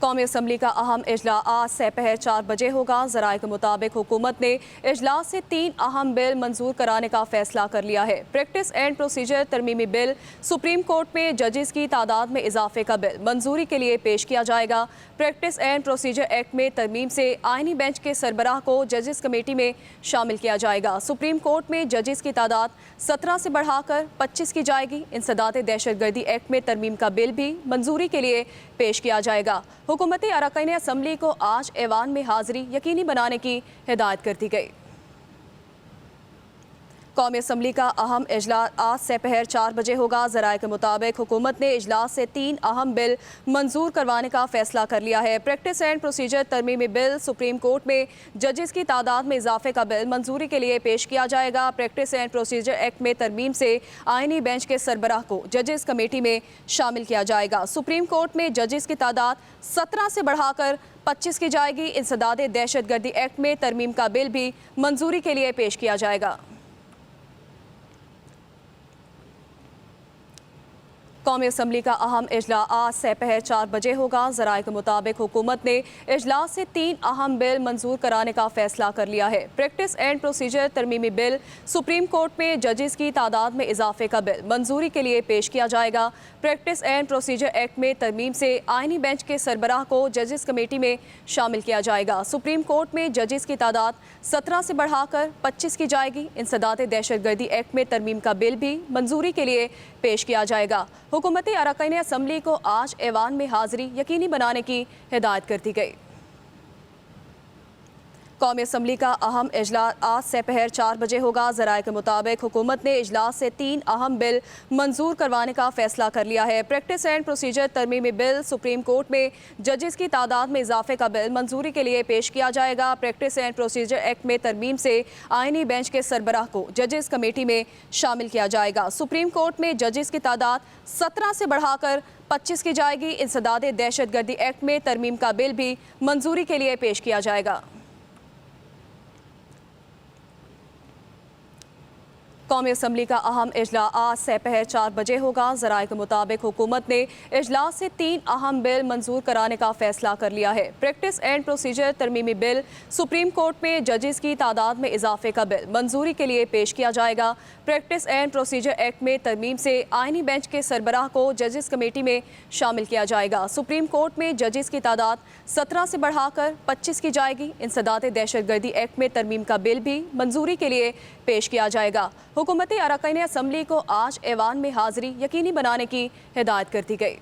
कौमी असम्बली का अहम इजलास आज दोपहर 4 बजे होगा। ज़राए के मुताबिक हुकूमत ने इजलास से 3 अहम बिल मंजूर कराने का फैसला कर लिया है। प्रैक्टिस एंड प्रोसीजर तरमीमी बिल, सुप्रीम कोर्ट में जजेस की तादाद में इजाफे का बिल मंजूरी के लिए पेश किया जाएगा। प्रैक्टिस एंड प्रोसीजर एक्ट में तरमीम से आइनी बेंच के सरबराह को जजेस कमेटी में शामिल किया जाएगा। सुप्रीम कोर्ट में जजेस की तादाद 17 से बढ़ाकर 25 की जाएगी। इंसदाद दहशतगर्दी एक्ट में तरमीम का बिल भी मंजूरी के लिए पेश किया जाएगा। हुकूमती अरकान असम्बली को आज ऐवान में हाजिरी यकीनी बनाने की हिदायत कर दी गई। कौमी असम्बली का अहम इजलास आज दोपहर 4 बजे होगा। ज़राए के मुताबिक हुकूमत ने इजलास से 3 अहम बिल मंजूर करवाने का फैसला कर लिया है। प्रैक्टिस एंड प्रोसीजर तरमीमी बिल, सुप्रीम कोर्ट में जजेस की तादाद में इजाफे का बिल मंजूरी के लिए पेश किया जाएगा। प्रैक्टिस एंड प्रोसीजर एक्ट में तरमीम से आइनी बेंच के सरबराह को जजेस कमेटी में शामिल किया जाएगा। सुप्रीम कोर्ट में जजेस की तादाद 17 से बढ़ाकर 25 की जाएगी। इंसदाद दहशतगर्दी एक्ट में तरमीम का बिल भी मंजूरी के लिए पेश किया जाएगा। कौमी असम्बली का अहम इजलास आज दोपहर 4 बजे होगा। ज़राए के मुताबिक हुकूमत ने इजलास से 3 अहम बिल मंजूर कराने का फैसला कर लिया है। प्रैक्टिस एंड प्रोसीजर तरमीमी बिल, सुप्रीम कोर्ट में जजेस की तादाद में इजाफे का बिल मंजूरी के लिए पेश किया जाएगा। प्रैक्टिस एंड प्रोसीजर एक्ट में तरमीम से आइनी बेंच के सरबराह को जजेस कमेटी में शामिल किया जाएगा। सुप्रीम कोर्ट में जजेस की तादाद 17 से बढ़ाकर 25 की जाएगी। इंसदाद दहशतगर्दी एक्ट में तरमीम का बिल भी मंजूरी के लिए पेश किया जाएगा। हुकूमती अरकान असम्बली को आज ऐवान में हाजिरी यकीनी बनाने की हिदायत कर दी गई। कौमी असम्बली का अहम इजलास आज दोपहर 4 बजे होगा। ज़राए के मुताबिक हुकूमत ने इजलास से 3 अहम बिल मंजूर करवाने का फैसला कर लिया है। प्रैक्टिस एंड प्रोसीजर तरमीमी बिल, सुप्रीम कोर्ट में जजेस की तादाद में इजाफे का बिल मंजूरी के लिए पेश किया जाएगा। प्रैक्टिस एंड प्रोसीजर एक्ट में तरमीम से आइनी बेंच के सरबराह को जजेस कमेटी में शामिल किया जाएगा। सुप्रीम कोर्ट में जजेस की तादाद 17 से बढ़ाकर 25 की जाएगी। इंसदाद दहशतगर्दी एक्ट में तरमीम का बिल भी मंजूरी के लिए पेश किया जाएगा। कौमी असम्बली का अहम इजलास आज दोपहर 4 बजे होगा। ज़राए के मुताबिक हुकूमत ने इजलास से 3 अहम बिल मंजूर कराने का फैसला कर लिया है। प्रैक्टिस एंड प्रोसीजर तरमीमी बिल, सुप्रीम कोर्ट में जजेस की तादाद में इजाफे का बिल मंजूरी के लिए पेश किया जाएगा। प्रैक्टिस एंड प्रोसीजर एक्ट में तरमीम से आइनी बेंच के सरबराह को जजेस कमेटी में शामिल किया जाएगा। सुप्रीम कोर्ट में जजेस की तादाद 17 से बढ़ाकर 25 की जाएगी। इंसदाद दहशतगर्दी एक्ट में तरमीम का बिल भी मंजूरी के लिए पेश किया जाएगा। हुकूमती अरकान असम्बली को आज ऐवान में हाजिरी यकीनी बनाने की हिदायत कर दी गई।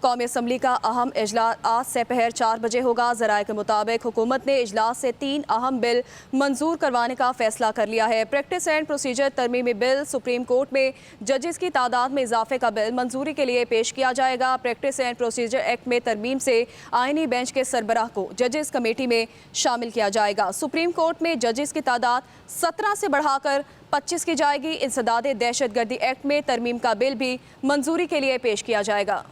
कौमी असम्बली का अहम इजलास आज दोपहर 4 बजे होगा। ज़राए के मुताबिक हुकूमत ने इजलास से 3 अहम बिल मंजूर करवाने का फैसला कर लिया है। प्रैक्टिस एंड प्रोसीजर तरमीमी बिल, सुप्रीम कोर्ट में जजेस की तादाद में इजाफे का बिल मंजूरी के लिए पेश किया जाएगा। प्रैक्टिस एंड प्रोसीजर एक्ट में तरमीम से आइनी बेंच के सरबराह को जजेस कमेटी में शामिल किया जाएगा। सुप्रीम कोर्ट में जजेस की तादाद 17 से बढ़ाकर 25 की जाएगी। इंसदाद दहशतगर्दी एक्ट में तरमीम का बिल भी मंजूरी के लिए पेश किया जाएगा।